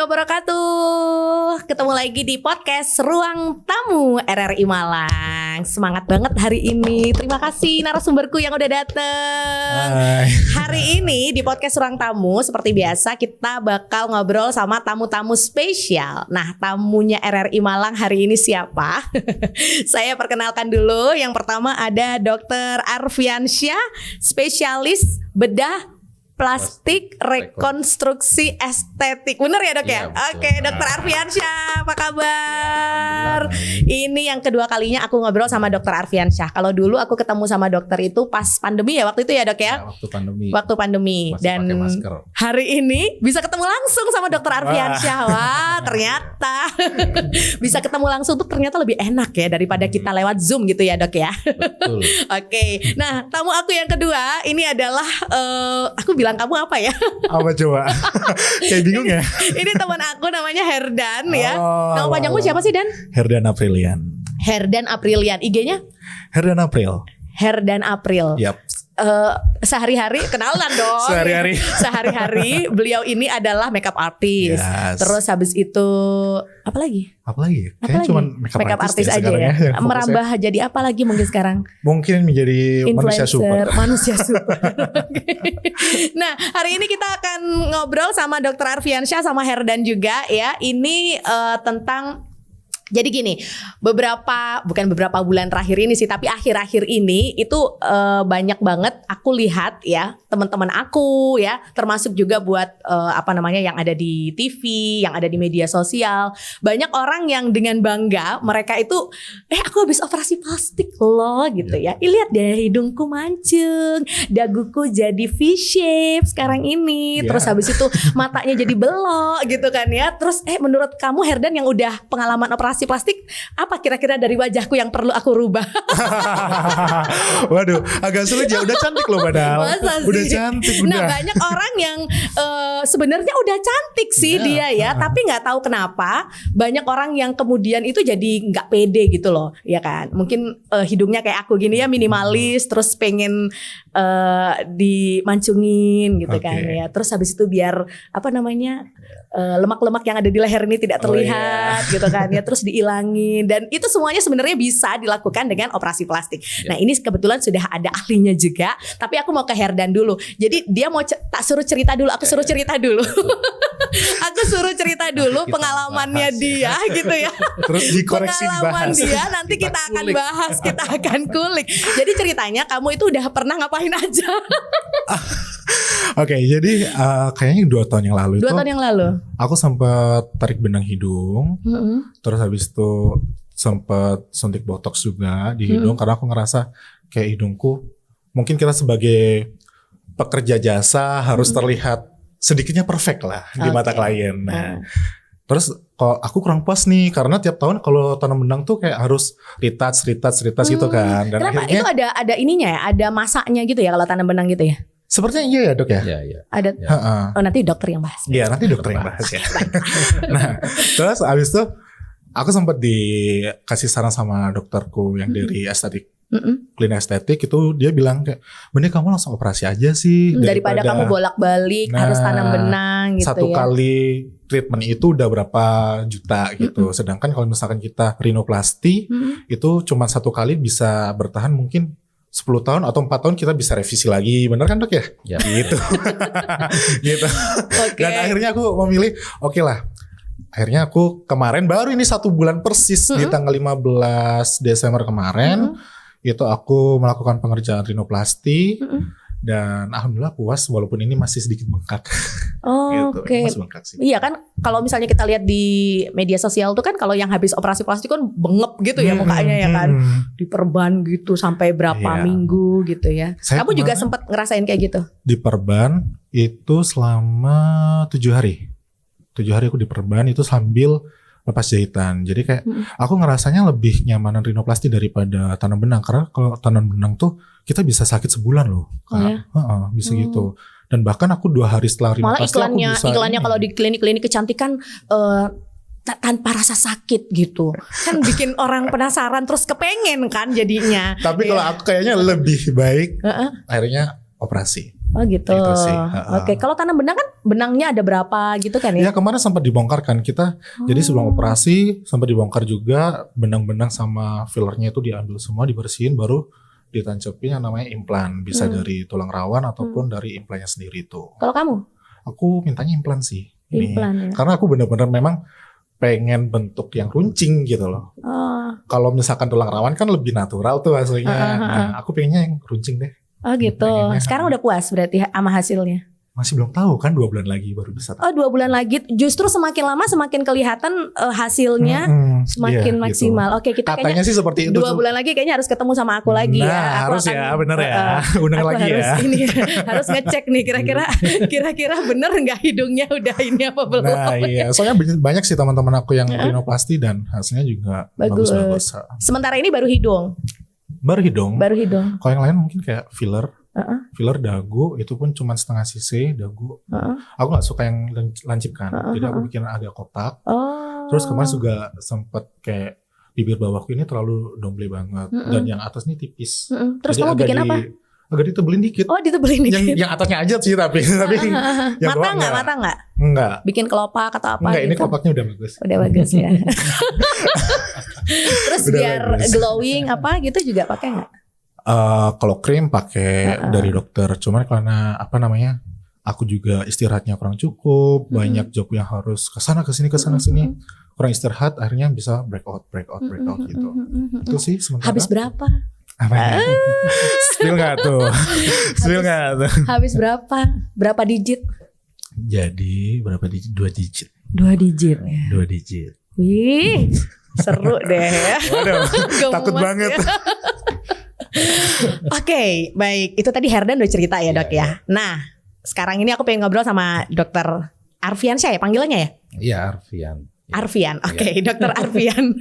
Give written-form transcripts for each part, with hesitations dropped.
wabarakatuh. Ketemu lagi di podcast Ruang Tamu RRI Malang. Semangat banget hari ini. Terima kasih narasumberku yang udah dateng. Hari ini di podcast Ruang Tamu seperti biasa kita bakal ngobrol sama tamu-tamu spesial. Nah, tamunya RRI Malang hari ini siapa? Saya perkenalkan dulu. Yang pertama ada Dr. Arfiansyah, spesialis bedah plastik rekonstruksi estetik. Bener ya dok ya? Oke, Dr. Arfiansyah, apa kabar? Ini yang kedua kalinya aku ngobrol sama Dr. Arfiansyah. Kalau dulu aku ketemu sama dokter itu pas pandemi ya waktu itu ya dok ya? Waktu pandemi. Masih dan hari ini bisa ketemu langsung sama Dr. Arfiansyah. Wah, ternyata bisa ketemu langsung tuh ternyata lebih enak ya daripada kita lewat Zoom gitu ya dok ya? Betul. Oke, nah tamu aku yang kedua ini adalah aku bilang kamu apa ya? Apa coba? Kayak bingung ya. Ini teman aku namanya Herdan ya. Nama panjangmu siapa sih Dan? Herdan Aprilian. Herdan Aprilian. IG-nya? Herdan April. Herdan April. Yap. Sehari-hari kenalan dong. Sehari-hari beliau ini adalah makeup artist. Yes. Terus habis itu apa lagi? Kayaknya cuma makeup artist aja ya. Merambah jadi apa lagi mungkin sekarang? Mungkin menjadi influencer, manusia super. Nah, hari ini kita akan ngobrol sama Dr. Arfiansyah sama Herdan juga ya. Ini tentang jadi gini, bukan beberapa bulan terakhir ini sih, tapi akhir-akhir ini itu banyak banget aku lihat ya teman-teman aku ya, termasuk juga buat yang ada di TV, yang ada di media sosial, banyak orang yang dengan bangga mereka itu, aku habis operasi plastik loh gitu ya. Lihat deh hidungku mancung, daguku jadi V-shape sekarang ini, terus habis itu matanya jadi belok gitu kan ya. Terus menurut kamu Herdan yang udah pengalaman operasi plastik, apa kira-kira dari wajahku yang perlu aku rubah? Waduh, agak sulit ya. Udah cantik loh padahal. Udah cantik. Nah, banyak orang yang sebenarnya udah cantik sih dia ya, tapi nggak tahu kenapa banyak orang yang kemudian itu jadi nggak pede gitu loh, ya kan? Mungkin hidungnya kayak aku gini ya, minimalis, terus pengen dimancungin gitu kan ya. Terus habis itu biar lemak-lemak yang ada di leher ini tidak terlihat gitu kan ya, terus diilangin, dan itu semuanya sebenarnya bisa dilakukan dengan operasi plastik. Nah, ini kebetulan sudah ada ahlinya juga, tapi aku mau ke Herdan dulu. Jadi dia mau tak suruh cerita dulu, aku suruh cerita dulu. Aku suruh cerita dulu pengalamannya dia gitu ya. Terus dikoreksi, pengalaman dibahas. dia nanti kita akan bahas, kita akan kulik. Jadi ceritanya kamu itu udah pernah ngapain aja? Oke, jadi kayaknya 2 tahun yang lalu. 2 tahun yang lalu aku sempat tarik benang hidung. Terus habis itu sempat suntik botox juga di hidung, karena aku ngerasa kayak hidungku, mungkin kita sebagai pekerja jasa harus terlihat sedikitnya perfect lah di mata klien. Nah, terus kalau aku kurang puas nih, karena tiap tahun kalau tanam benang tuh kayak harus retouch gitu kan. Dan kenapa? akhirnya, itu ada ininya ya, ada masanya gitu ya kalau tanam benang gitu ya? Sepertinya iya ya dok ya? Iya. Ada. Oh, nanti dokter yang bahas. Iya, nanti dokter yang bahas ya. Nah, terus abis itu aku sempat dikasih saran sama dokterku yang dari estetik, klinik estetik, itu dia bilang kayak, mending kamu langsung operasi aja sih, daripada kamu bolak-balik harus tanam benang gitu. Satu kali treatment itu udah berapa juta gitu. Sedangkan kalau misalkan kita rinoplasti itu cuma 1 kali bisa bertahan mungkin 10 tahun atau 4 tahun, kita bisa revisi lagi. Bener kan dok ya? Ya. Gitu. Gitu. Dan akhirnya aku memilih, oke lah. Akhirnya aku kemarin baru ini 1 bulan persis di tanggal 15 Desember kemarin itu aku melakukan pengerjaan rinoplasti. Dan alhamdulillah puas, walaupun ini masih sedikit bengkak. Gitu. Masih bengkak sih. Iya kan, kalau misalnya kita lihat di media sosial tuh kan, kalau yang habis operasi plastik kan bengep gitu ya mukanya ya kan, diperban gitu sampai berapa minggu gitu ya. Kamu juga sempat ngerasain kayak gitu? Diperban itu selama 7 hari. 7 hari aku diperban itu sambil lepas jahitan. Jadi kayak aku ngerasanya lebih nyamanan rinoplasti daripada tanam benang, karena kalau tanam benang tuh kita bisa sakit sebulan loh. Bisa gitu. Dan bahkan aku 2 hari setelah rinoplasti malah iklannya kalau di klinik-klinik kecantikan tanpa rasa sakit gitu kan, bikin orang penasaran terus kepengen kan jadinya. Tapi kalau aku kayaknya lebih baik akhirnya operasi. Oh gitu. Gitu sih. Oke, kalau tanam benang kan benangnya ada berapa gitu kan ya? Ya kemarin sempat dibongkar kan kita. Jadi sebelum operasi sempat dibongkar juga, benang-benang sama fillernya itu diambil semua, dibersihin, baru ditancepin yang namanya implan. Bisa dari tulang rawan ataupun dari implannya sendiri itu. Kalau kamu? Aku mintanya implan sih. Implan ya. Karena aku benar-benar memang pengen bentuk yang runcing gitu loh. Kalau misalkan tulang rawan kan lebih natural tuh hasilnya. Nah, aku pengennya yang runcing deh. Oh gitu. Sekarang udah puas berarti sama hasilnya? Masih belum tahu kan, 2 bulan lagi baru bisa. Oh 2 bulan lagi. Justru semakin lama semakin kelihatan hasilnya semakin maksimal. Oke, kita katanya kayaknya sih seperti itu. 2 bulan lagi kayaknya harus ketemu sama aku lagi ya. Aku Harus ya, bener ya. Undang lagi harus ya. Ini, harus ngecek nih kira-kira bener nggak hidungnya udah ini apa belum. Nah iya, soalnya banyak sih teman-teman aku yang rinoplasti dan hasilnya juga bagus-bagus. Sementara ini baru hidung. Baru hidung. Kalau yang lain mungkin kayak filler. Filler dagu itu pun cuma setengah cc dagu. Aku nggak suka yang lancip kan, jadi aku bikin agak kotak. Terus kemarin juga sempet kayak bibir bawahku ini terlalu domble banget dan yang atas ini tipis. Terus jadi kamu bikin apa? Agak ditebelin dikit. Oh ditebelin dikit. Yang atasnya aja sih tapi yang mata nggak? Enggak. Bikin kelopak atau apa? Enggak, gitu? Ini kelopaknya udah bagus. Udah bagus ya. Terus Udah biar bagus. Glowing apa gitu juga pakai nggak? Kalau krim pakai dari dokter, cuman karena apa namanya, aku juga istirahatnya kurang cukup, banyak job yang harus kesana kesini kurang istirahat, akhirnya bisa breakout gitu. Itu sih sementara. Habis berapa? Apa? Spill nggak tuh? Habis berapa? Berapa digit? Jadi berapa digit? 2 digit. 2 digit ya. 2 digit. Wih, seru deh ya. Waduh, takut banget. Ya. Oke, baik. Itu tadi Herdan udah cerita ya dok ya. Nah, sekarang ini aku pengen ngobrol sama dokter Arfiansyah ya panggilannya ya? Iya, Arfian. Arfian, oke, dokter Arfian.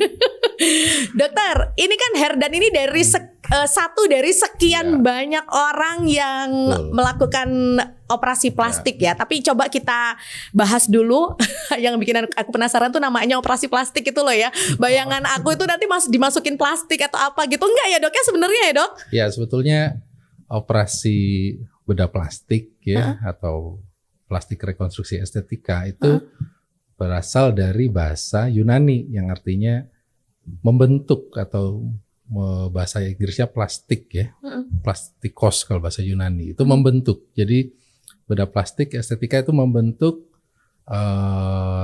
Dokter, ini kan Herdan ini dari satu dari sekian banyak orang yang melakukan operasi plastik ya. Tapi coba kita bahas dulu. Yang bikin aku penasaran tuh namanya operasi plastik itu loh ya. Bayangan aku itu nanti dimasukin plastik atau apa gitu. Enggak ya dok ya sebenarnya ya dok? Ya sebetulnya operasi bedah plastik ya atau plastik rekonstruksi estetika itu berasal dari bahasa Yunani yang artinya membentuk atau bahasa Inggrisnya plastik ya, plastikos kalau bahasa Yunani itu membentuk. Jadi bedah plastik estetika itu membentuk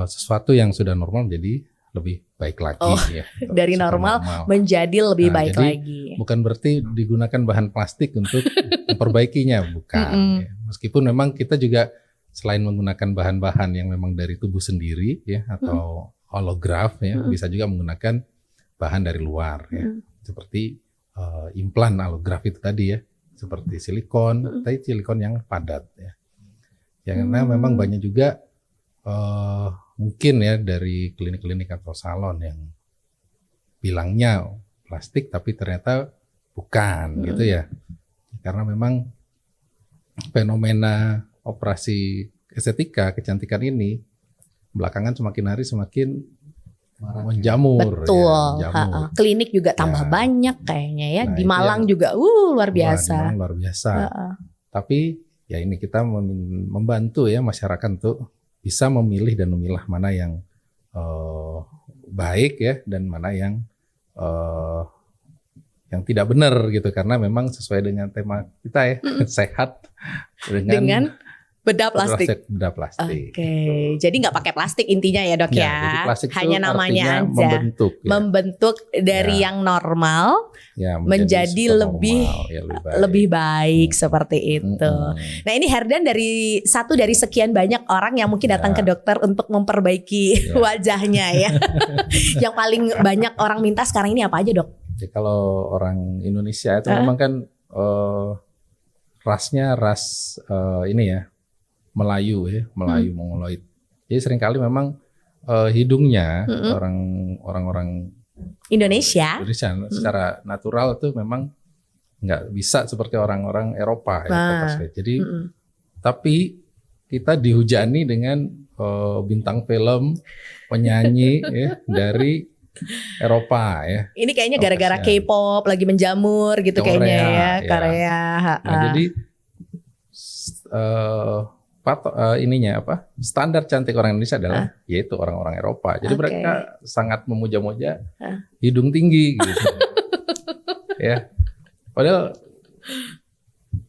sesuatu yang sudah normal menjadi lebih baik lagi ya. Dari normal menjadi lebih baik jadi lagi. Bukan berarti digunakan bahan plastik untuk memperbaikinya, bukan. Ya. Meskipun memang kita juga selain menggunakan bahan-bahan yang memang dari tubuh sendiri ya atau holograf ya, bisa juga menggunakan bahan dari luar ya. Seperti implan alograf itu tadi ya, seperti silikon, tapi silikon yang padat ya. Ya karena memang banyak juga mungkin ya dari klinik-klinik atau salon yang bilangnya plastik tapi ternyata bukan gitu ya. Karena memang fenomena operasi estetika kecantikan ini belakangan semakin hari semakin menjamur. Betul. Ya, menjamur. Klinik juga tambah banyak kayaknya ya. Nah, di Malang juga luar biasa. Wah, luar biasa. Tapi ya ini kita membantu ya masyarakat untuk bisa memilih dan memilah mana yang baik ya dan mana yang tidak benar gitu, karena memang sesuai dengan tema kita ya, sehat dengan bedah plastik. Bedah plastik. Oke, jadi nggak pakai plastik intinya ya dok ya. Jadi plastik hanya namanya aja. Membentuk dari yang normal ya, menjadi lebih baik seperti itu. Nah ini Herdan satu dari sekian banyak orang yang mungkin datang ke dokter untuk memperbaiki wajahnya ya. Yang paling banyak orang minta sekarang ini apa aja dok? Ya, kalau orang Indonesia itu memang kan rasnya ini ya. Melayu ya, Mongoloid. Jadi seringkali memang hidungnya orang-orang Indonesia secara natural itu memang nggak bisa seperti orang-orang Eropa ya. Jadi tapi kita dihujani dengan bintang film, penyanyi ya dari Eropa ya. Ini kayaknya gara-gara K-pop lagi menjamur gitu Korea, kayaknya ya, Korea. Nah, jadi ininya apa? Standar cantik orang Indonesia adalah yaitu orang-orang Eropa. Jadi mereka sangat memuja-muja hidung tinggi gitu. Ya. Padahal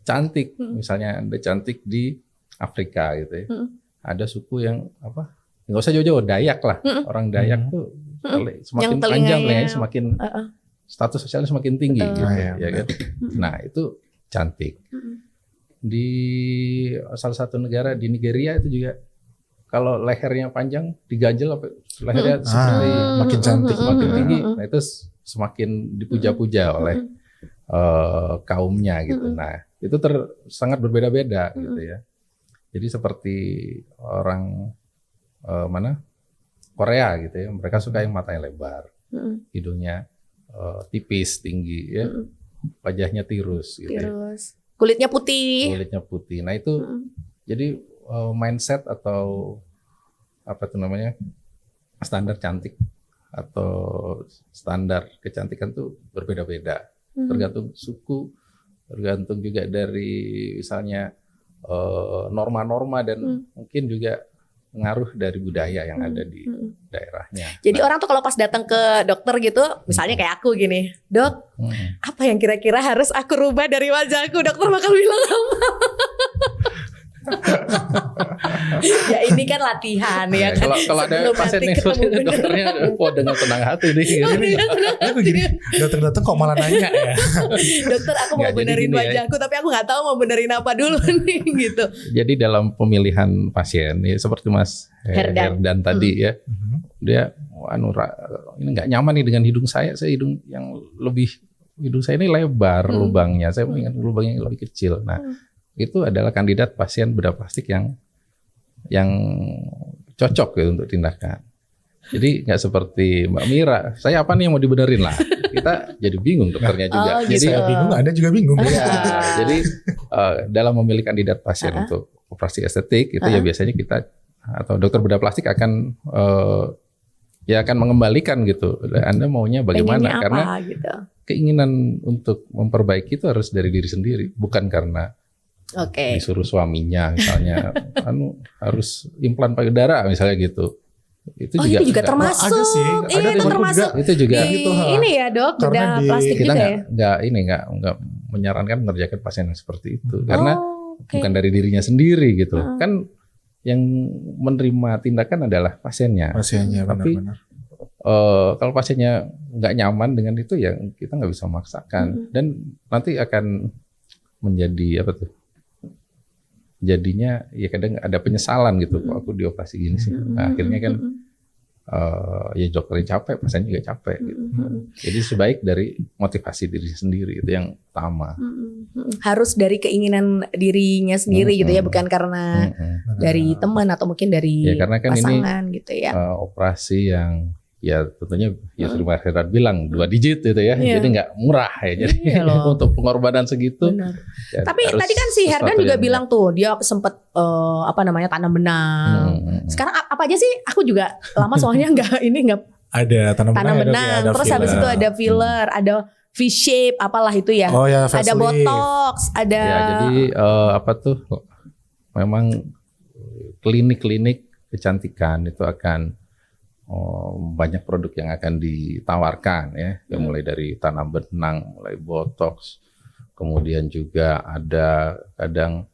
cantik, misalnya ada cantik di Afrika gitu ya. Ada suku yang apa? Nggak usah jauh-jauh, Dayak lah. Orang Dayak tuh semakin panjang ya, semakin status sosialnya semakin tinggi gitu, ya kan. Nah, itu cantik. Di salah satu negara di Nigeria itu juga kalau lehernya panjang diganjel apa lehernya seperti makin cantik, semakin tinggi. Nah, itu semakin dipuja-puja oleh kaumnya gitu. Nah, itu sangat berbeda-beda gitu ya. Jadi seperti orang Korea gitu ya, mereka suka yang matanya lebar, hidungnya tipis, tinggi ya, wajahnya tirus gitu. Kulitnya putih. Nah, itu jadi mindset atau apa itu namanya? Standar cantik atau standar kecantikan tuh berbeda-beda. Tergantung suku, tergantung juga dari misalnya norma-norma dan mungkin juga pengaruh dari budaya yang ada di daerahnya. Jadi orang tuh kalau pas datang ke dokter gitu, misalnya kayak aku gini, dok, apa yang kira-kira harus aku rubah dari wajahku? Dokter bakal bilang apa? Ya ini kan latihan ya kan. Kalau ada pasien yang seperti itu, dokternya dengan tenang hati nih. Aku gini, datang-datang kok malah nanya ya. Dokter, aku mau benerin wajahku, tapi aku nggak tahu mau benerin apa dulu nih gitu. Jadi dalam pemilihan pasien, ya seperti Mas Herdan tadi ya, dia ini nggak nyaman nih dengan hidung saya hidung yang hidung saya ini lebar lubangnya, saya ingin lubangnya lebih kecil. Nah, itu adalah kandidat pasien bedah plastik yang cocok gitu untuk tindakan. Jadi nggak seperti Mbak Mira, saya apa nih yang mau dibenerin lah. Kita jadi bingung dokternya juga. Gitu. Jadi saya bingung, Anda juga bingung. Ya, jadi dalam memilih kandidat pasien untuk operasi estetik itu ya biasanya kita atau dokter bedah plastik akan akan mengembalikan gitu. Anda maunya bagaimana? Karena gitu. Keinginan untuk memperbaiki itu harus dari diri sendiri, bukan karena disuruh suaminya misalnya harus implan payudara misalnya gitu. Itu juga termasuk. Ada sih. Iya, itu termasuk. Itu juga ini ya, Dok, bedah plastik kita juga ya. Nggak menyarankan mengerjakan pasien yang seperti itu karena bukan dari dirinya sendiri gitu. Kan yang menerima tindakan adalah pasiennya. Tapi benar-benar. Kalau pasiennya nggak nyaman dengan itu ya kita nggak bisa memaksakan dan nanti akan menjadi apa tuh? Jadinya ya kadang ada penyesalan gitu kok aku dioperasi gini sih. Nah, akhirnya kan ya dokternya capek, pasiennya juga capek gitu. Jadi sebaik dari motivasi diri sendiri itu yang utama. Harus dari keinginan dirinya sendiri gitu ya, bukan karena dari teman atau mungkin dari karena kan pasangan ini, gitu ya. Operasi yang ya tentunya ya seperti Mas Herdan bilang 2 digit gitu ya, jadi nggak murah ya. Jadi untuk pengorbanan segitu. Ya, tapi tadi kan si Herdan juga bilang tuh dia sempet tanam benang. Sekarang apa aja sih? Aku juga lama soalnya nggak ada tanam benang. Terus habis itu ada filler, ada V-shape, apalah itu ya. Ada botox, ada. Ya, jadi memang klinik-klinik kecantikan itu akan banyak produk yang akan ditawarkan ya, mulai dari tanam benang, mulai botox, kemudian juga ada kadang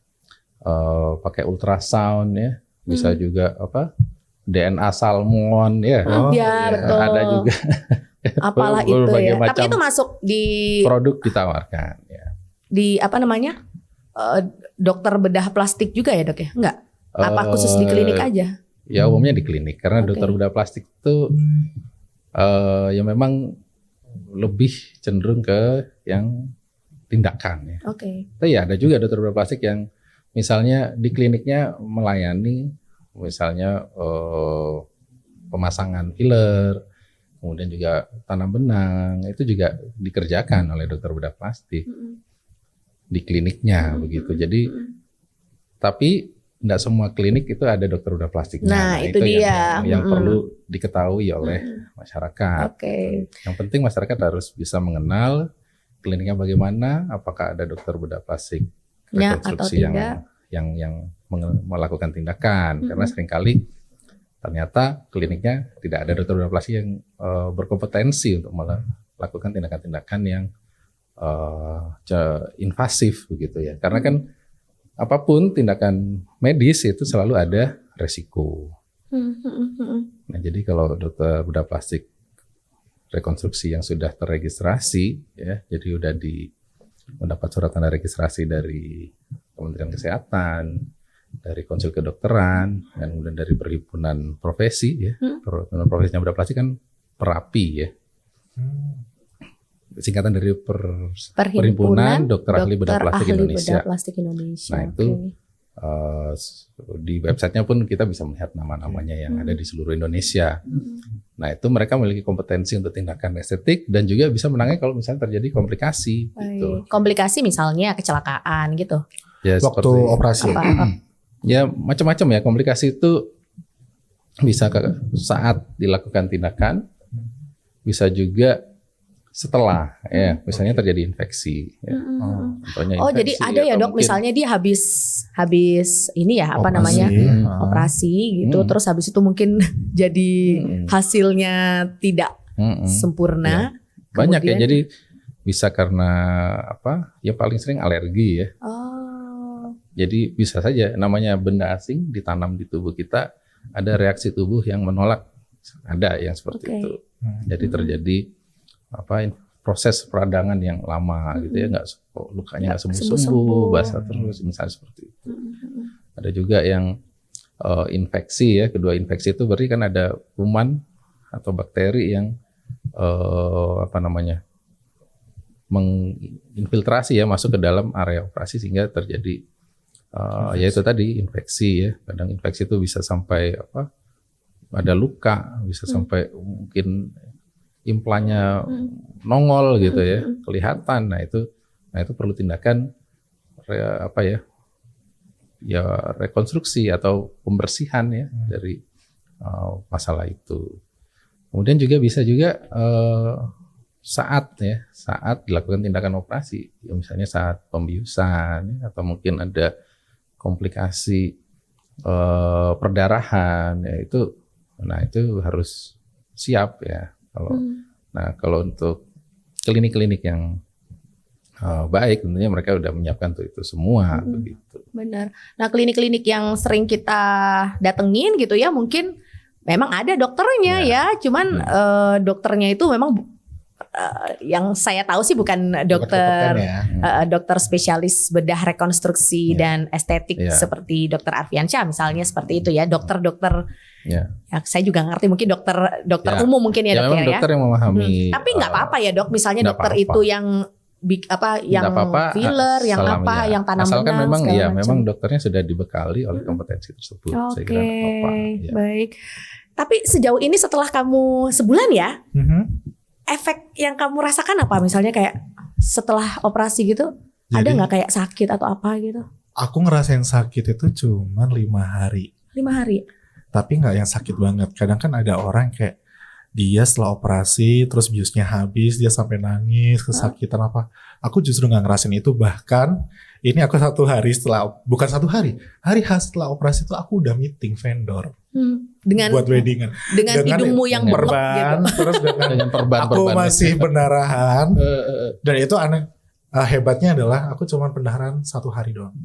pakai ultrasound ya, bisa juga DNA salmon ya, betul. Ada juga apalah itu ya. Tapi itu masuk di produk ditawarkan ya. Di dokter bedah plastik juga ya, Dok ya? Enggak? Apa khusus di klinik aja? Ya umumnya di klinik karena dokter bedah plastik itu ya memang lebih cenderung ke yang tindakan ya. Tapi ya ada juga dokter bedah plastik yang misalnya di kliniknya melayani misalnya pemasangan filler, kemudian juga tanam benang, itu juga dikerjakan oleh dokter bedah plastik di kliniknya begitu. Jadi tapi tidak semua klinik itu ada dokter bedah plastiknya. Nah itu dia yang perlu diketahui oleh masyarakat. Yang penting masyarakat harus bisa mengenal kliniknya bagaimana, apakah ada dokter bedah plastik rekonstruksi yang melakukan tindakan karena seringkali ternyata kliniknya tidak ada dokter bedah plastik yang berkompetensi untuk melakukan tindakan-tindakan yang invasif begitu ya. Karena kan apapun tindakan medis itu selalu ada resiko. Nah, jadi kalau dokter bedah plastik rekonstruksi yang sudah terregistrasi ya, jadi udah mendapat surat tanda registrasi dari Kementerian Kesehatan, dari Konsil Kedokteran, dan kemudian dari perhimpunan profesi ya. Perhimpunan profesinya bedah plastik kan PERAPI ya. Singkatan dari Perhimpunan Dokter Ahli Bedah Plastik Indonesia. Nah, itu di websitenya pun kita bisa melihat nama-namanya yang ada di seluruh Indonesia. Nah, itu mereka memiliki kompetensi untuk tindakan estetik dan juga bisa menangani kalau misalnya terjadi komplikasi. Gitu. Komplikasi misalnya kecelakaan gitu. Ya, Waktu seperti, operasi. ya macam-macam ya, komplikasi itu bisa saat dilakukan tindakan, bisa juga setelah ya, misalnya terjadi infeksi ya. Contohnya infeksi, jadi ada ya Dok, misalnya dia habis ini ya operasi gitu, terus habis itu mungkin jadi hasilnya tidak sempurna. Banyak ya, jadi bisa karena ya paling sering alergi ya. Jadi bisa saja namanya benda asing ditanam di tubuh kita, ada reaksi tubuh yang menolak, ada yang seperti itu. Jadi terjadi proses peradangan yang lama gitu ya, lukanya nggak sembuh-sembuh, basah terus misalnya seperti itu. Ada juga yang infeksi ya, kedua infeksi itu berarti kan ada kuman atau bakteri yang menginfiltrasi ya, masuk ke dalam area operasi sehingga terjadi yaitu tadi infeksi ya. Kadang infeksi itu bisa sampai ada luka, bisa sampai mungkin implannya nongol gitu ya, kelihatan. Nah itu perlu tindakan rekonstruksi atau pembersihan ya dari masalah itu. Kemudian juga bisa juga saat dilakukan tindakan operasi, ya misalnya saat pembiusan ya, atau mungkin ada komplikasi perdarahan ya, itu harus siap ya. Kalau untuk klinik-klinik yang baik, tentunya mereka udah menyiapkan itu semua begitu. Benar. Nah, klinik-klinik yang sering kita datengin gitu ya, mungkin memang ada dokternya ya, cuman dokternya itu memang yang saya tahu sih bukan dokter dokter spesialis bedah rekonstruksi dan estetik seperti Dokter Arfiansyah misalnya, seperti itu ya, dokter-dokter. Ya, saya juga ngerti mungkin dokter umum mungkin ya Dok ya. Dokter yang memahami. Tapi nggak apa-apa ya Dok, misalnya dokter itu yang filler, yang yang tanam benang. Asalkan memang dokternya sudah dibekali oleh kompetensi tersebut. Saya kira nggak apa-apa. Ya. Baik. Tapi sejauh ini setelah kamu sebulan ya, efek yang kamu rasakan apa? Misalnya kayak setelah operasi gitu, ada nggak kayak sakit atau apa gitu? Aku ngerasain sakit itu cuma 5 hari. 5 hari? Tapi nggak yang sakit banget. Kadang kan ada orang kayak dia setelah operasi terus biusnya habis, dia sampai nangis, kesakitan apa. Aku justru nggak ngerasain itu. Bahkan ini aku 1 hari bukan 1 hari, hari setelah operasi itu aku udah meeting vendor buat weddingan. Dengan hidungmu yang berlok gitu. Terus dengan aku masih pendarahan. Dan itu aneh. Hebatnya adalah aku cuma pendarahan 1 hari doang.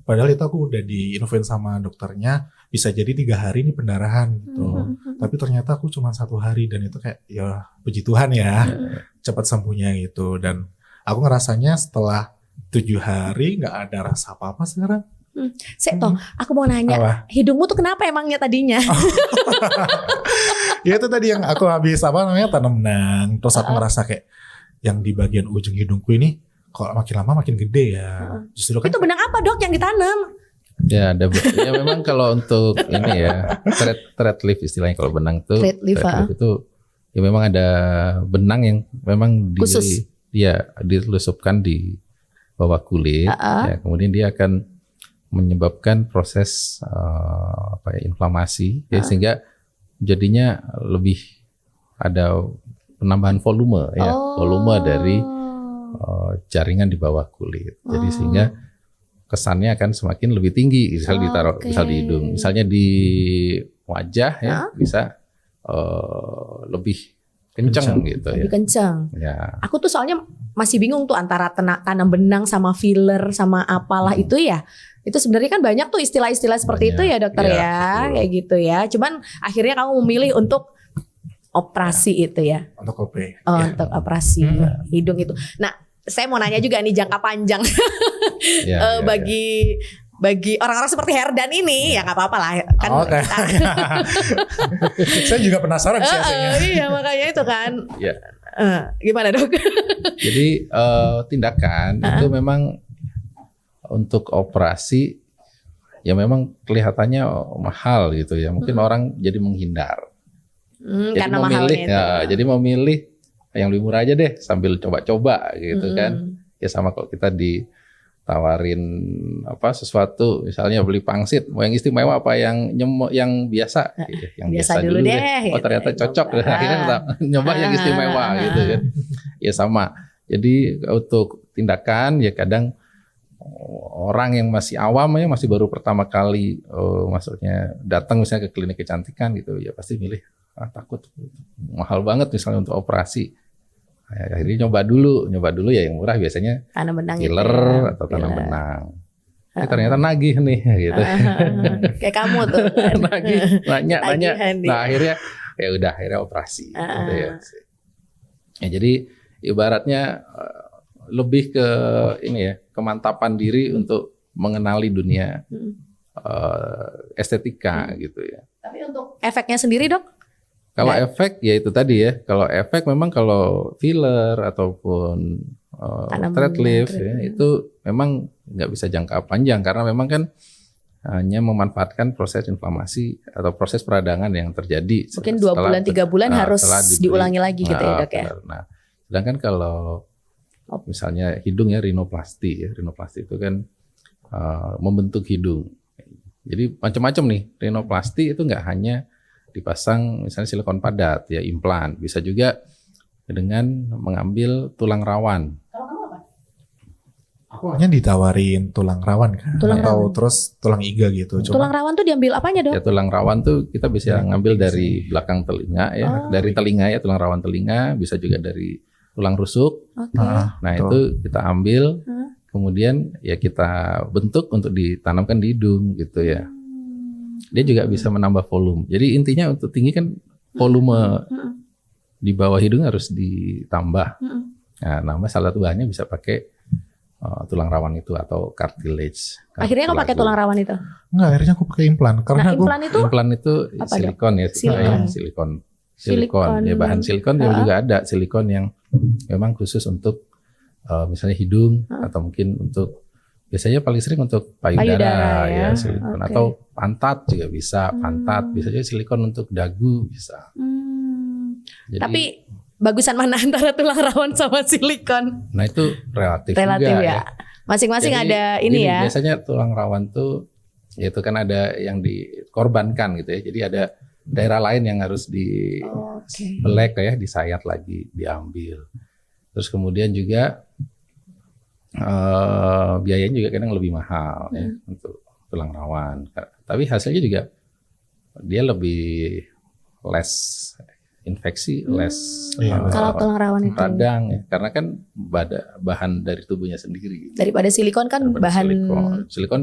Padahal itu aku udah diinfoin sama dokternya, bisa jadi 3 hari ini pendarahan gitu. Tapi ternyata aku cuma 1 hari, dan itu kayak ya puji Tuhan ya, cepat sembuhnya gitu. Dan aku ngerasanya setelah 7 hari nggak ada rasa apa-apa sekarang. Aku mau nanya, hidungmu tuh kenapa emangnya tadinya? Ya itu tadi yang aku habis tanam benang. Terus aku ngerasa kayak yang di bagian ujung hidungku ini kok makin lama makin gede ya. Justru kan itu benang apa Dok yang ditanam? Ya ya memang kalau untuk ini ya thread leaf istilahnya, kalau benang tuh thread leaf itu ya memang ada benang yang memang khusus dilusupkan di bawah kulit ya, kemudian dia akan menyebabkan proses inflamasi ya, sehingga jadinya lebih ada penambahan volume volume dari jaringan di bawah kulit. Jadi sehingga kesannya akan semakin lebih tinggi. Misal ditaruh, Oke. misal di hidung, misalnya di wajah ya bisa lebih kencang gitu ya. Lebih kencang. Ya, Aku tuh soalnya masih bingung tuh antara tanam benang sama filler sama apalah itu ya. Itu sebenarnya kan banyak tuh istilah-istilah seperti itu ya dokter Iya, ya, betul. kayak gitu ya. Cuman akhirnya kamu memilih untuk operasi itu ya. Untuk OP. Oh, Ya. untuk operasi hidung itu. Nah, saya mau nanya juga nih jangka panjang ya, bagi orang-orang seperti Herdan ini ya nggak apa-apa lah kan. Oke. Saya juga penasaran sih aslinya. Iya makanya itu kan. Ya. Gimana dok? Jadi tindakan itu memang untuk operasi ya memang kelihatannya mahal gitu ya. Mungkin orang jadi menghindar. Jadi Karena memilih mahalnya itu. ya, jadi memilih yang lebih murah aja deh sambil coba-coba gitu kan. Ya sama kalau kita ditawarin sesuatu, misalnya beli pangsit, mau yang istimewa apa yang yang biasa, yang biasa dulu deh, Oh ternyata gitu. cocok, akhirnya nyoba yang istimewa gitu kan. Ya sama. Jadi untuk tindakan ya kadang orang yang masih awam ya masih baru pertama kali maksudnya datang misalnya ke klinik kecantikan gitu ya pasti milih takut mahal banget misalnya untuk operasi. Akhirnya nyoba dulu ya yang murah biasanya Tanam benang filler itu ya. atau tanam Filler. benang. Ternyata nagih nih gitu. Kayak kamu tuh. Nagih, nanya. Tagihan nih. Nah akhirnya ya udah akhirnya operasi. Gitu ya. Ya, jadi ibaratnya lebih ke ini ya kemantapan diri untuk mengenali dunia estetika gitu ya. Tapi untuk efeknya sendiri dok? Kalau efek ya itu tadi ya. Kalau efek memang kalau filler ataupun Tanam thread lift benang, ya, itu memang nggak bisa jangka panjang karena memang kan hanya memanfaatkan proses inflamasi atau proses peradangan yang terjadi. Mungkin 2 bulan 3 bulan harus setelah diberi. diulangi lagi gitu ya dok ya. Benar. Nah, sedangkan kalau misalnya hidung ya rinoplasti itu kan membentuk hidung. Jadi macam-macam nih rinoplasti itu nggak hanya dipasang misalnya silikon padat ya implan, bisa juga dengan mengambil tulang rawan. Aku hanya ditawarin tulang rawan kan, Tulang atau rawan. terus tulang iga gitu. Tulang rawan tuh diambil apanya dok? Ya tulang rawan tuh kita bisa ngambil dari belakang telinga ya, dari telinga ya tulang rawan telinga, bisa juga dari tulang rusuk. Oke. Nah itu kita ambil, kemudian ya kita bentuk untuk ditanamkan di hidung gitu ya. Dia juga bisa menambah volume. Jadi intinya untuk tinggi kan volume di bawah hidung harus ditambah. Nah, nama salah satu bahannya bisa pakai tulang rawan itu atau cartilage. Akhirnya kau pakai tulang rawan itu? Enggak, akhirnya aku pakai implan karena Nah aku implan itu Implan itu apa, Dok? silikon ya, Silikon. silikon. Silikon. Ya bahan silikon yang juga ada silikon yang memang khusus untuk misalnya hidung atau mungkin untuk biasanya paling sering untuk payudara ya. silikon Oke. atau pantat juga bisa, pantat bisa juga silikon untuk dagu bisa. Jadi, Tapi bagusan mana antara tulang rawan sama silikon? nah itu relatif Relatif juga ya. Masing-masing Jadi, ada ini gini, ya. Biasanya tulang rawan tuh itu kan ada yang dikorbankan gitu ya. Jadi ada daerah lain yang harus Oke. belek ya, disayat lagi, diambil. Terus kemudian juga biayanya juga kadang lebih mahal ya untuk tulang rawan. Tapi hasilnya juga dia lebih less infeksi, less Iya, betul. Kalau tulang rawan itu radang ya. Karena kan bahan dari tubuhnya sendiri. daripada silikon kan Daripada bahan silikon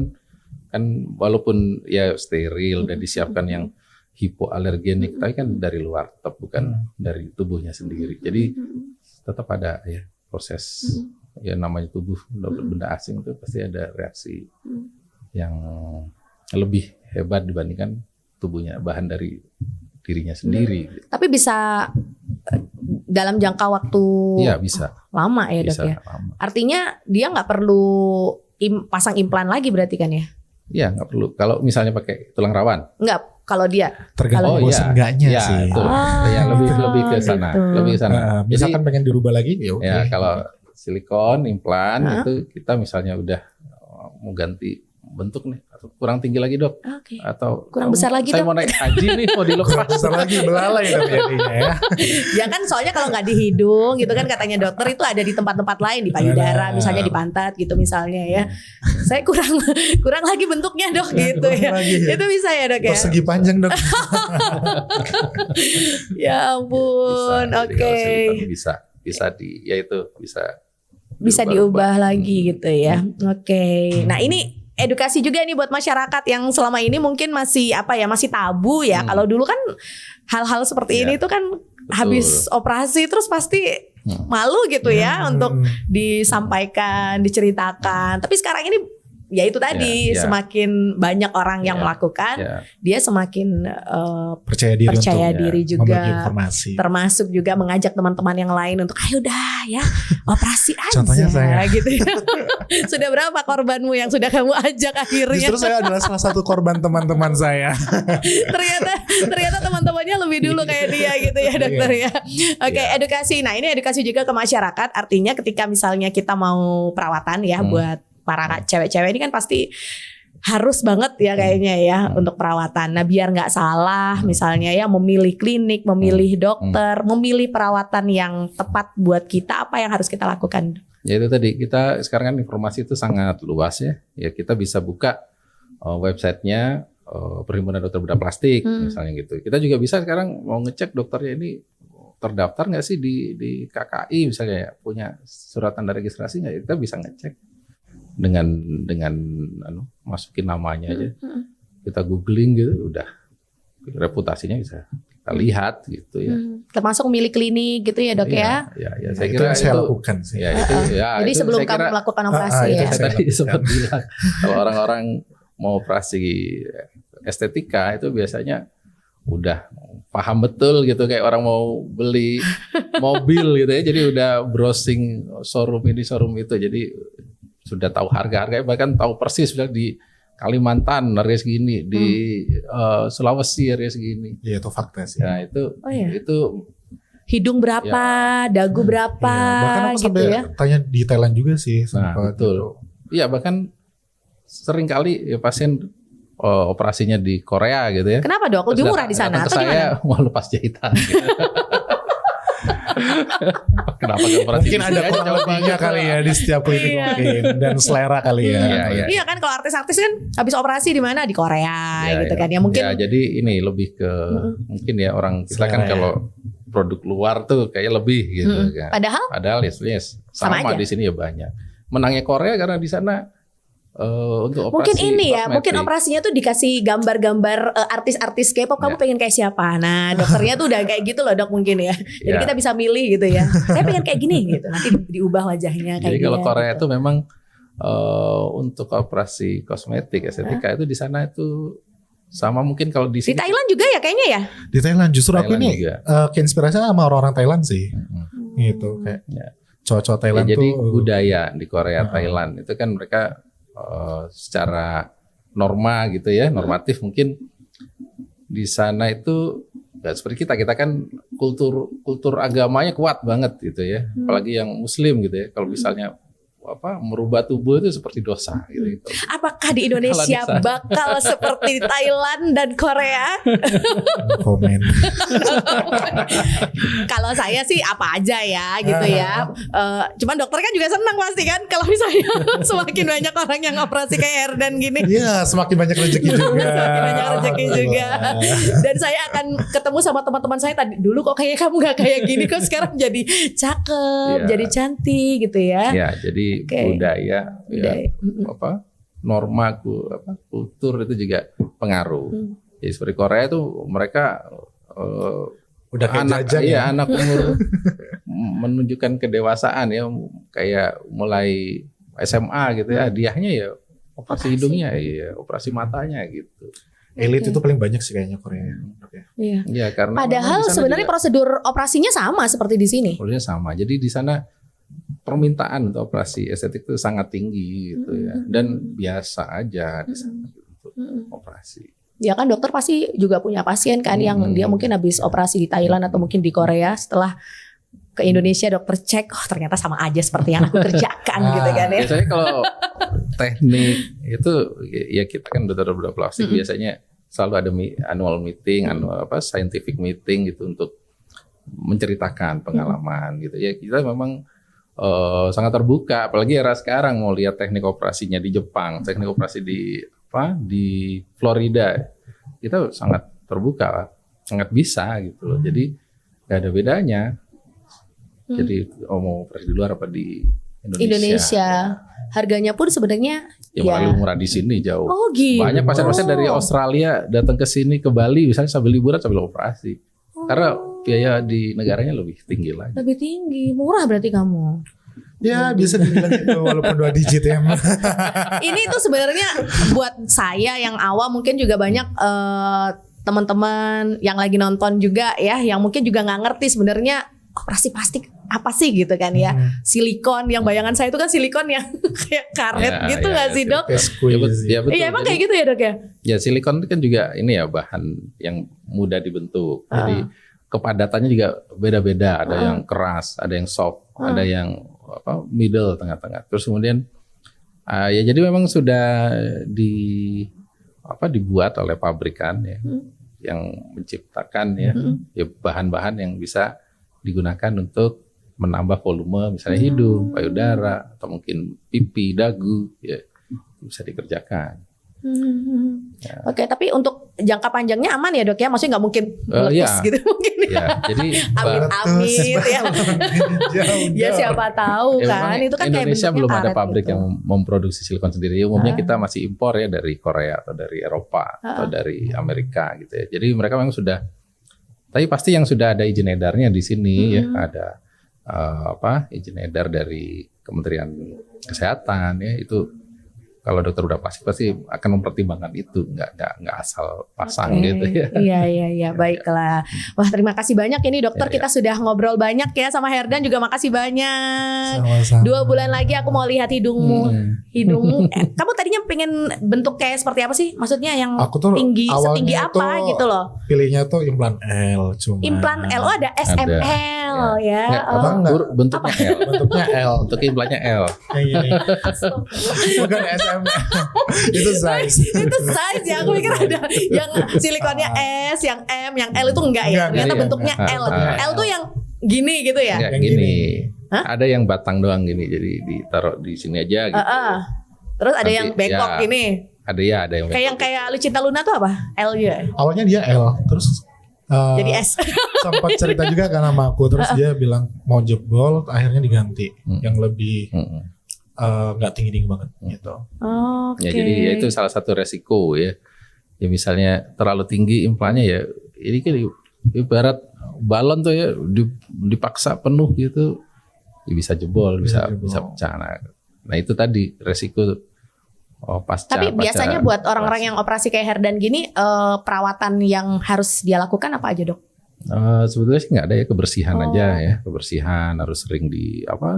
kan walaupun ya steril dan disiapkan yang hipoalergenik, tapi kan dari luar tetap bukan dari tubuhnya sendiri. Jadi tetap ada ya proses ya namanya tubuh benda asing itu pasti ada reaksi yang lebih hebat dibandingkan tubuhnya bahan dari dirinya sendiri. tapi bisa dalam jangka waktu Iya bisa, lama ya dok bisa ya. lama. Artinya dia nggak perlu pasang implan lagi berarti kan ya? Iya nggak perlu. Kalau misalnya pakai tulang rawan, Nggak, kalau dia. tergantung Oh, bosan iya. enggaknya ya sih. itu, Ah, ya lebih ke sana, gitu. lebih ke sana. Misalkan pengen dirubah lagi ya oke. Ya kalau silikon implan Hah? itu kita misalnya udah mau ganti bentuk nih, atau kurang tinggi lagi dok, Oke. atau Kurang besar lagi, saya Dok. mau naik haji nih, mau dilepas. Besar lagi belalai dong jadinya ya. Ya kan soalnya kalau nggak di hidung gitu kan katanya dokter itu ada di tempat-tempat lain, di payudara Benar. misalnya, di pantat gitu misalnya ya. Saya kurang lagi bentuknya dok gitu kurang ya. lagi ya. Itu bisa ya dok ya. Persegi panjang dok. Ya ampun, Jadi oke. kalau kesulitan bisa ya itu Bisa diubah lagi gitu ya. Oke. Nah, ini edukasi juga nih buat masyarakat yang selama ini mungkin masih masih tabu ya. Kalau dulu kan hal-hal seperti ini tuh kan habis operasi terus pasti malu gitu ya untuk disampaikan, diceritakan. Tapi sekarang ini ya itu tadi semakin banyak orang yang melakukan, dia semakin Percaya diri percaya untuk diri membagi juga, informasi. termasuk juga mengajak teman-teman yang lain untuk ayo dah ya operasi aja. Contohnya saya. gitu ya. Sudah berapa korbanmu yang sudah kamu ajak akhirnya? Justru saya adalah salah satu korban teman-teman saya. ternyata teman-temannya lebih dulu kayak dia gitu ya dokter ya. Oke, edukasi. Nah, ini edukasi juga ke masyarakat. Artinya ketika misalnya kita mau perawatan ya buat para cewek-cewek ini kan pasti harus banget ya kayaknya ya untuk perawatan. Nah, biar nggak salah misalnya ya memilih klinik, memilih dokter, memilih perawatan yang tepat buat kita, apa yang harus kita lakukan? Ya itu tadi, kita sekarang kan informasi itu sangat luas ya. Ya kita bisa buka websitenya Perhimpunan Dokter Bedah Plastik misalnya gitu. Kita juga bisa sekarang mau ngecek dokternya ini terdaftar nggak sih di KKI misalnya ya, punya surat tanda registrasi nggak? Ya, kita bisa ngecek dengan masukin namanya aja. Kita googling gitu udah reputasinya bisa kita lihat gitu ya. Termasuk memilih klinik gitu ya dok ya. Ya, saya Itu kira yang saya lakukan sih. Ya, Jadi itu sebelum saya kamu kira, melakukan operasi itu ya. saya tadi sempat bilang kalau orang-orang mau operasi estetika itu biasanya udah paham betul gitu, kayak orang mau beli mobil gitu ya. Jadi udah browsing showroom ini showroom itu, jadi sudah tahu harga-harganya, bahkan tahu persis sudah di Kalimantan harga segini, di Sulawesi harga segini. Iya itu fakta sih. Nah itu itu Hidung berapa, dagu berapa, Bahkan aku gitu sampai ya. tanya di Thailand juga sih. Nah, sempat betul. gitu. Iya, bahkan sering kali ya pasien operasinya di Korea gitu ya. Kenapa dok? Lebih Terus murah di sana datang ke atau gimana? saya mau lepas jahitan. Gitu. Kenapa gak operasi? Mungkin ada kurang lebihnya kali ya di setiap klinik mungkin, dan selera kali ya. Iya kan kalau artis-artis kan habis operasi di mana, di Korea gitu kan ya mungkin. Ya, jadi ini lebih ke mungkin ya orang kita kan Selera, kalau produk luar tuh kayak lebih gitu kan. Padahal yes, sama sama aja. di sini ya banyak. Menangnya Korea karena di sana untuk operasi mungkin ini ya, kosmetik. mungkin operasinya tuh dikasih gambar-gambar artis-artis K-pop, kamu pengen kayak siapa? Nah, dokternya tuh udah kayak gitu loh dok mungkin ya. Jadi kita bisa milih gitu ya. Saya pengen kayak gini gitu. Nanti diubah wajahnya kayak Jadi kalau dia, Korea gitu. itu memang untuk operasi kosmetik estetika itu di sana itu sama mungkin kalau di Di sini. Thailand juga ya kayaknya ya. Di Thailand justru aku Thailand ini juga. keinspirasi sama orang-orang Thailand sih. Gitu kayak cowok-cowok Thailand Ya, jadi tuh. budaya di Korea Thailand itu kan mereka secara norma gitu ya, normatif mungkin di sana itu nggak seperti kita kan kultur agamanya kuat banget gitu ya, apalagi yang Muslim gitu ya. Kalau misalnya merubah tubuh itu seperti dosa gitu. Apakah di Indonesia Kalau di sana. bakal seperti di Thailand dan Korea? Komen. Kalau saya sih apa aja ya gitu ya. Cuman dokter kan juga senang pasti kan kalau misalnya semakin banyak orang yang operasi kayak Herdan gini. Iya, semakin banyak rezeki juga. Semakin banyak rezeki juga. Dan saya akan ketemu sama teman-teman saya tadi, dulu kok kayak kamu gak kayak gini, kok sekarang jadi cakep, Iya. jadi cantik gitu ya. Ya, jadi budaya. Norma kultur itu juga pengaruh. Jadi seperti Korea itu mereka Udah kayak anak jajang ya. anak umur menunjukkan kedewasaan ya, kayak mulai SMA gitu ya, hadiahnya ya operasi hidungnya, ya operasi matanya gitu. Elit itu paling banyak sih kayaknya Korea. Iya. Ya karena Padahal memang di sana sebenarnya juga prosedur operasinya sama seperti di sini. prosesnya sama. Jadi di sana permintaan untuk operasi estetik itu sangat tinggi gitu ya, dan biasa aja di sana untuk operasi. Ya kan dokter pasti juga punya pasien kan yang dia mungkin habis operasi di Thailand atau mungkin di Korea, setelah ke Indonesia dokter cek, oh ternyata sama aja seperti yang aku kerjakan gitu kan ya. Biasanya kalau teknik itu ya kita kan dokter bedah plastik biasanya selalu ada annual meeting, scientific meeting gitu untuk menceritakan pengalaman gitu ya. Kita memang sangat terbuka, apalagi era sekarang mau lihat teknik operasinya di Jepang, teknik operasi di Florida, kita sangat terbuka, sangat bisa gitu loh. Jadi nggak ada bedanya. Jadi mau operasi di luar apa di Indonesia. Harganya pun sebenarnya lebih murah di sini jauh. Oh gitu. Banyak pasien-pasien dari Australia datang ke sini ke Bali misalnya sambil liburan sambil operasi. Karena biaya di negaranya lebih tinggi lagi. Lebih tinggi, murah berarti kamu. Ya bisa dibilang gitu walaupun 2 digit ya. Ini tuh sebenarnya buat saya yang awam, mungkin juga banyak teman-teman yang lagi nonton juga ya, yang mungkin juga nggak ngerti sebenarnya operasi plastik apa sih gitu kan ya. Silikon, yang bayangan saya itu kan silikon yang kayak karet gitu nggak sih dok? Betul. Iya emang kayak gitu ya dok ya? Ya silikon itu kan juga ini ya bahan yang mudah dibentuk. Jadi kepadatannya juga beda-beda. Ada yang keras, ada yang soft, ada yang middle, tengah-tengah. Terus kemudian ya jadi memang sudah dibuat oleh pabrikan ya, yang menciptakan ya bahan-bahan yang bisa digunakan untuk menambah volume misalnya hidung, payudara, atau mungkin pipi, dagu ya bisa dikerjakan. Ya. Oke, tapi untuk jangka panjangnya aman ya dok ya? Maksudnya nggak mungkin meletus gitu mungkin ya. Jadi amit-amit ya. Ya siapa tahu kan? Itu kan Indonesia kayak belum ada pabrik gitu. yang memproduksi silikon sendiri. Umumnya kita masih impor ya dari Korea atau dari Eropa atau dari Amerika gitu ya. Jadi mereka memang sudah, tapi pasti yang sudah ada izin edarnya di sini ya, ada izin edar dari Kementerian Kesehatan ya, itu kalau dokter udah pasti akan mempertimbangkan itu, nggak asal pasang gitu ya. Iya, baiklah. Wah terima kasih banyak ini dokter, kita sudah ngobrol banyak ya sama Herdan, juga makasih banyak. Sama-sama. 2 bulan lagi aku mau lihat hidungmu. Kamu tadinya pengen bentuk kayak seperti apa sih? Maksudnya yang tinggi, setinggi apa gitu loh? Pilihnya tuh implan L cuma. Implan L, ada SML ya. Bentuknya L. Bentuknya L. Untuk implannya L. Kayak gini. Bukan SM. Itu size. Itu size ya. Aku pikir ada yang silikonnya S, yang M, yang L itu enggak ya. Ternyata bentuknya L. L tuh yang gini gitu ya. Yang gini. Ada yang batang doang gini, jadi ditaruh di sini aja gitu. Terus ada yang bengkok gini. Ada yang bengkok. Kayak Lucinta Luna tuh apa? L juga. Awalnya dia L, terus jadi S. sempat cerita juga kan sama aku, terus dia bilang mau jebol, akhirnya diganti yang lebih nggak tinggi banget gitu. Ya jadi ya itu salah satu resiko ya. Ya misalnya terlalu tinggi implannya ya, ini kan ibarat balon tuh ya, dipaksa penuh gitu, ya bisa jebol, bisa pecah. Nah itu tadi resiko pasca. Tapi biasanya buat orang-orang yang operasi kayak Herdan gini, perawatan yang harus dia lakukan apa aja dok? Sebetulnya sih nggak ada ya, kebersihan aja ya, kebersihan harus sering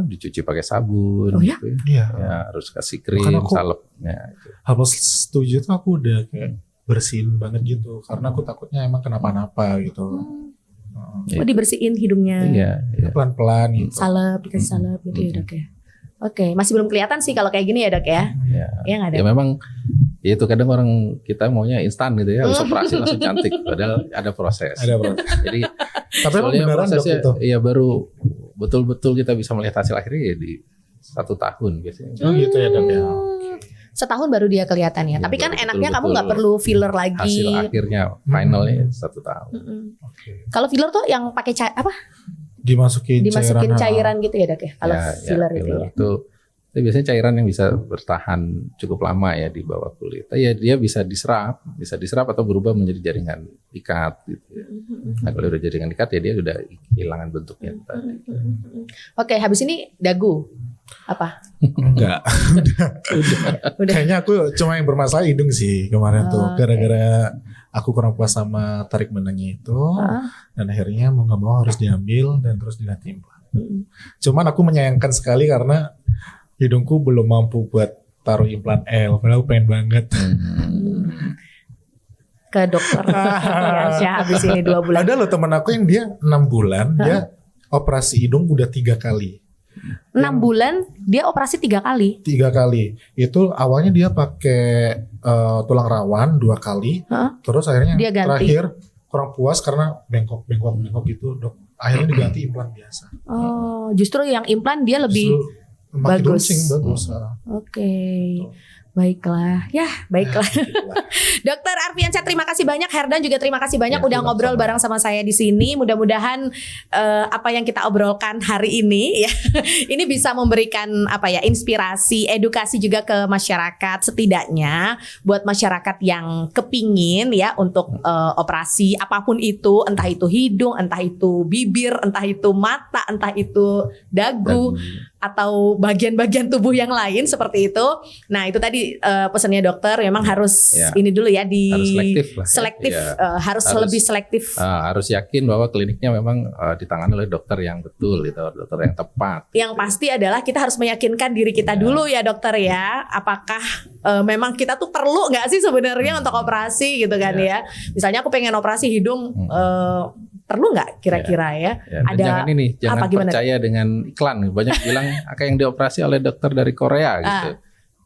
dicuci pakai sabun. Oh ya? Gitu ya. Ya harus kasih krim, salep. Ya, gitu. Habis setuju tuh aku udah kayak bersihin banget gitu, karena aku takutnya emang kenapa-napa gitu. Dibersihin hidungnya. Iya. Pelan-pelan gitu. Salep, dikasih salep gitu ya dok ya. Oke, masih belum kelihatan sih kalau kayak gini ya dok ya. Iya nggak ada. Ya memang ya itu kadang orang kita maunya instan gitu ya, habis operasi langsung cantik, padahal ada proses. Jadi tapi emang beneran dok itu? Iya baru betul-betul kita bisa melihat hasil akhirnya ya di 1 tahun biasanya. Oh gitu ya dok ya. Setahun baru dia kelihatan ya. Tapi kan enaknya kamu nggak perlu filler lagi. Hasil akhirnya finalnya 1 tahun. Kalau filler tuh yang pakai apa? Dimasukin cairan gitu ya dok ya. Kalau filler itu ya. Itu biasanya cairan yang bisa bertahan cukup lama ya di bawah kulit. Ya dia bisa diserap atau berubah menjadi jaringan ikat gitu ya. Nah kalau udah jaringan ikat ya dia udah kehilangan bentuknya tadi. Oke, habis ini dagu apa? Enggak. Udah. Kayaknya aku cuma yang bermasalah hidung sih kemarin tuh, gara-gara aku kurang puas sama tarik benangnya itu, dan akhirnya mau nggak mau harus diambil dan terus diganti implan. Cuman aku menyayangkan sekali karena hidungku belum mampu buat taruh implan L, padahal aku pengen banget. Ke dokter Arfiansyah habis ini 2 bulan. Ada loh teman aku yang dia 6 bulan dia operasi hidung udah 3 kali. 6 bulan dia operasi 3 kali. 3 kali. Itu awalnya dia pakai tulang rawan 2 kali. Terus akhirnya Dia ganti. terakhir kurang puas karena bengkok gitu, Dok. Akhirnya diganti implan biasa. Oh, justru yang implan dia lebih Justru makin bagus. runcing, bagus. Oke. Baiklah. Ya, baiklah. Dokter Arfiansyah, terima kasih banyak. Herdan juga terima kasih banyak Ya, udah ngobrol sama-sama. bareng sama saya di sini. Mudah-mudahan apa yang kita obrolkan hari ini ya ini bisa memberikan apa ya, inspirasi, edukasi juga ke masyarakat, setidaknya buat masyarakat yang kepingin ya untuk operasi apapun itu, entah itu hidung, entah itu bibir, entah itu mata, entah itu dagu atau bagian-bagian tubuh yang lain seperti itu. Nah, itu tadi pesannya dokter memang harus Ya. ini dulu ya di Harus selektif lah ya. selektif, Ya. harus Harus- lebih selektif. Harus yakin bahwa kliniknya memang ditangani oleh dokter yang betul, gitu, dokter yang tepat. Yang pasti adalah kita harus meyakinkan diri kita dulu ya dokter ya. Apakah memang kita tuh perlu nggak sih sebenarnya untuk operasi gitu kan ya. Misalnya aku pengen operasi hidung, perlu nggak kira-kira ya? Ya, dan Ada jangan ini, jangan apa, gimana? percaya dengan iklan. Banyak bilang apa yang dioperasi oleh dokter dari Korea gitu.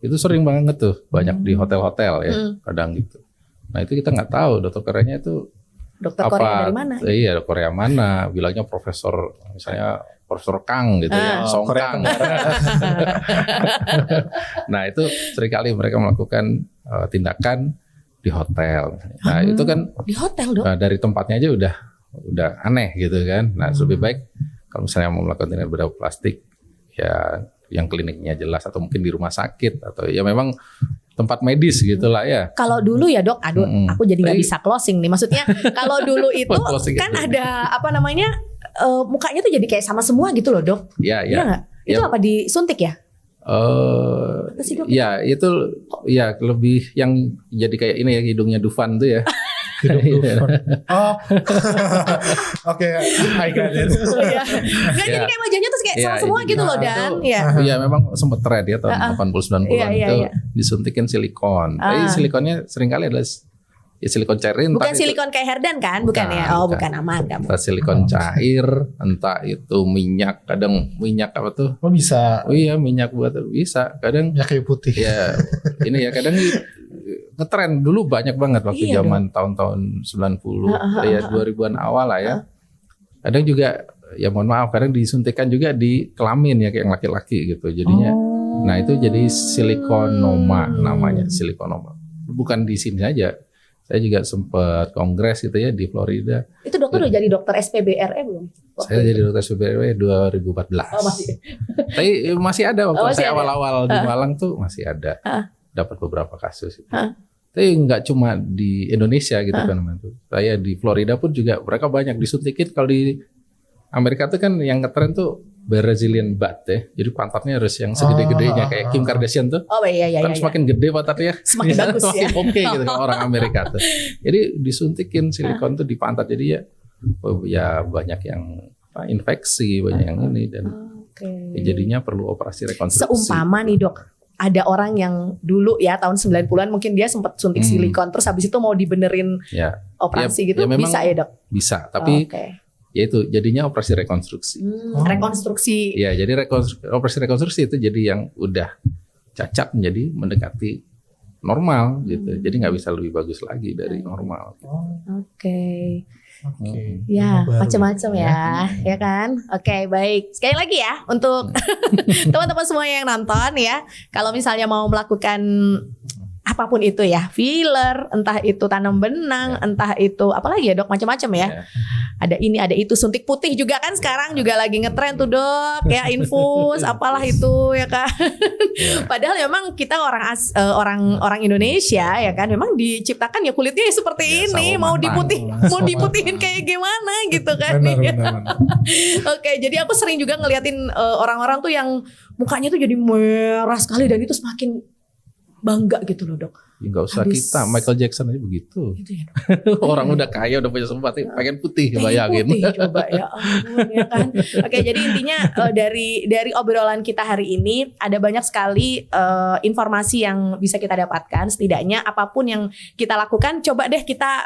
Itu sering banget tuh, banyak di hotel-hotel ya, kadang gitu. Nah itu kita nggak tahu dokter Koreanya itu dokter apa? Korea dari mana? Iya, Korea mana? Bilangnya profesor, misalnya Profesor Kang gitu ya, Song Korea Kang. Tenggara. Nah itu seringkali mereka melakukan tindakan di hotel. Nah itu kan Di hotel dok. dari tempatnya aja udah aneh gitu kan. Nah lebih baik kalau misalnya mau melakukan tindakan bedah plastik ya yang kliniknya jelas, atau mungkin di rumah sakit, atau ya memang tempat medis gitulah ya. Kalau dulu ya dok, aduh aku jadi nggak Tapi- bisa closing nih. Maksudnya kalau dulu itu Closing kan itu. ada apa namanya, mukanya tuh jadi kayak sama semua gitu loh dok. Ya Iya ya. nggak? Itu Ya. apa disuntik ya? Apa sih, Dok? Ya itu ya lebih yang jadi kayak ini ya, hidungnya Dufan tuh ya. Hidung Dufan. Oh. Oke, I got it. Iya. Nggak, jadi Ya. kayak wajahnya tuh kayak Iya, sama semua itu- gitu loh nah, Dan. itu- Ya. Iya memang sempat tren ya tahun 80-90-an Iya, iya, itu iya. disuntikin silikon. Tapi silikonnya seringkali adalah ya silikon cair, Bukan entah itu- silikon kayak Herdan kan? Bukan Bukan, ya? Oh bukan. bukan, aman kamu. entah silikon cair, entah itu minyak, kadang minyak apa tuh? Oh bisa Oh iya minyak buat bisa, kadang minyak kayu putih. ya ini ya kadang ngetren dulu banyak banget waktu Iya zaman tahun-tahun 90 ya 2000-an awal lah ya. Kadang juga ya mohon maaf kadang disuntikan juga di kelamin ya kayak yang laki-laki gitu. Jadinya nah itu jadi silikonoma namanya, silikonoma. Bukan di sini aja. Saya juga sempat kongres gitu ya di Florida. Itu dokter udah jadi dokter SPBRE belum? Saya jadi dokter SPBRE 2014. Oh masih. Tapi masih ada waktu Oh, masih saya ada? awal-awal di Malang tuh masih ada. Dapat beberapa kasus itu. Tapi nggak cuma di Indonesia gitu kan itu. Saya di Florida pun juga mereka banyak disuntikin. Kalau di Amerika tuh kan yang ngetren tuh Brazilian butt ya. Jadi pantatnya harus yang segede-gedenya kayak Kim Kardashian tuh. Oh iya iya Kan iya. semakin gede pantatnya Semakin bagus ya. semakin oke gitu kalau orang Amerika tuh. Jadi disuntikin silikon tuh di pantat. Jadi ya banyak yang infeksi, banyak yang ini dan Oke. jadinya perlu operasi rekonstruksi. Seumpama nih dok, ada orang yang dulu ya tahun 90-an mungkin dia sempat suntik silikon terus habis itu mau dibenerin Ya, operasi Ya, gitu, ya memang bisa ya dok? bisa. Tapi Oke. ya itu jadinya operasi rekonstruksi. Rekonstruksi. Ya, jadi operasi rekonstruksi itu jadi yang udah cacat menjadi mendekati normal gitu. Jadi nggak bisa lebih bagus lagi dari normal. Oke. Oke. Ya, Baru. macam-macam ya kan? Oke, baik. Sekali lagi ya untuk teman-teman semua yang nonton ya, kalau misalnya mau melakukan apapun itu ya, filler, entah itu tanam benang, entah itu apalagi ya dok, macam-macam ya. Ya. Ada ini, ada itu, suntik putih juga kan sekarang juga lagi ngetren tuh dok, ya infus, apalah itu ya kan. Padahal memang kita orang Indonesia ya kan, memang diciptakan ya kulitnya ya seperti Ya, ini, sawo mau matang. diputihin kayak gimana gitu kan. Benar, ya. benar, benar. Oke, jadi aku sering juga ngeliatin orang-orang tuh yang mukanya tuh jadi merah sekali dan itu semakin bangga gitu loh dok. Nggak usah Habis- kita, Michael Jackson aja begitu. Gitu ya. Orang udah kaya, udah punya sempat, pengen putih, Pengen bayangin. putih coba ya ampun ya kan. Oke, jadi intinya dari obrolan kita hari ini ada banyak sekali informasi yang bisa kita dapatkan. Setidaknya apapun yang kita lakukan, coba deh kita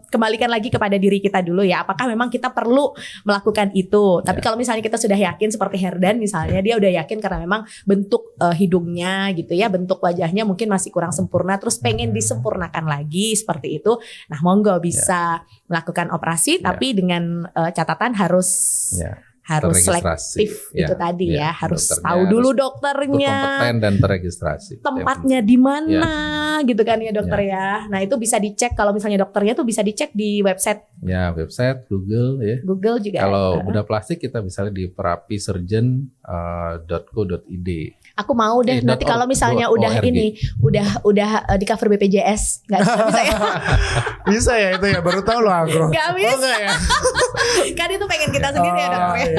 kembalikan lagi kepada diri kita dulu ya. Apakah memang kita perlu melakukan itu? Tapi kalau misalnya kita sudah yakin seperti Herdan misalnya, dia udah yakin karena memang bentuk hidungnya gitu ya, bentuk wajahnya mungkin masih kurang sempurna, terus pengen disempurnakan lagi seperti itu. Nah, monggo bisa melakukan operasi, tapi dengan catatan harus Ya, harus terregistrasi. selektif Ya, itu tadi ya, ya, harus dokternya tahu dulu harus dokternya, kompeten dan terregistrasi. tempatnya di mana gitu kan ya dokter ya. Nah, itu bisa dicek kalau misalnya dokternya tuh bisa dicek di website Ya, website Google ya. Google juga. Kalau ada. bedah plastik kita bisa di perapisurgeon.co.id. Aku mau deh nanti .org, kalau misalnya udah .org. ini udah di cover BPJS nggak bisa ya. Bisa ya itu ya, baru tahu loh aku. Nggak bisa. Oh, enggak ya? Kan itu pengen kita sendiri ya dokter ya. iya.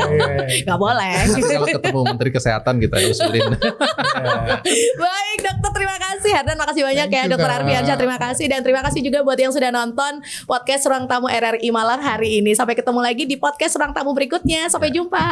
Nggak boleh. Nanti kalau ketemu Menteri Kesehatan kita usulin. Baik dokter, terima kasih. Herdan makasih banyak Thank ya you, dokter Kak. Arfiansyah, terima kasih. Dan terima kasih juga buat yang sudah nonton podcast Ruang Tamu RRI Malang hari ini. Sampai ketemu lagi di podcast Ruang Tamu berikutnya. Sampai jumpa.